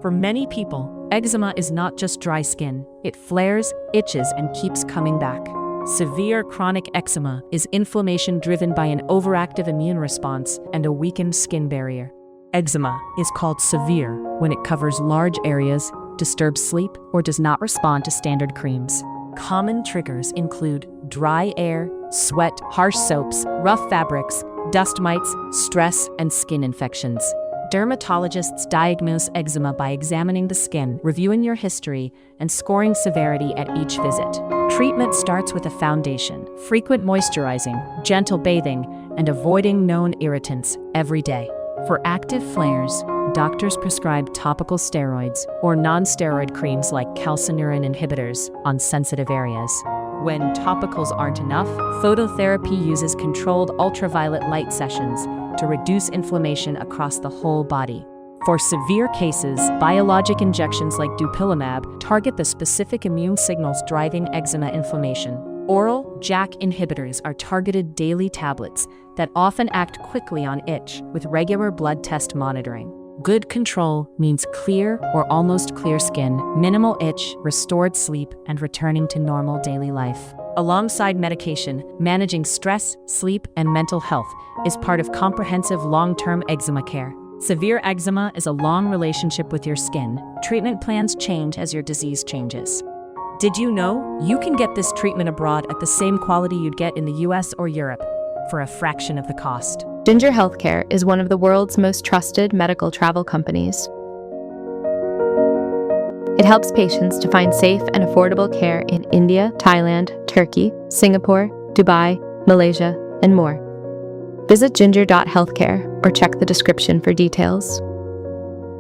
For many people, eczema is not just dry skin. It flares, itches, and keeps coming back. Severe chronic eczema is inflammation driven by an overactive immune response and a weakened skin barrier. Eczema is called severe when it covers large areas, disturbs sleep, or does not respond to standard creams. Common triggers include dry air, sweat, harsh soaps, rough fabrics, dust mites, stress, and skin infections. Dermatologists diagnose eczema by examining the skin, reviewing your history, and scoring severity at each visit. Treatment starts with a foundation, frequent moisturizing, gentle bathing, and avoiding known irritants every day. For active flares, doctors prescribe topical steroids or non-steroid creams like calcineurin inhibitors on sensitive areas. When topicals aren't enough, phototherapy uses controlled ultraviolet light sessions to reduce inflammation across the whole body. For severe cases, biologic injections like dupilumab target the specific immune signals driving eczema inflammation. Oral JAK inhibitors are targeted daily tablets that often act quickly on itch with regular blood test monitoring. Good control means clear or almost clear skin, minimal itch, restored sleep, and returning to normal daily life. Alongside medication, managing stress, sleep, and mental health is part of comprehensive long-term eczema care. Severe eczema is a long relationship with your skin. Treatment plans change as your disease changes. Did you know you can get this treatment abroad at the same quality you'd get in the US or Europe for a fraction of the cost? Ginger Healthcare is one of the world's most trusted medical travel companies. It helps patients to find safe and affordable care in India, Thailand, Turkey, Singapore, Dubai, Malaysia, and more. Visit ginger.healthcare or check the description for details.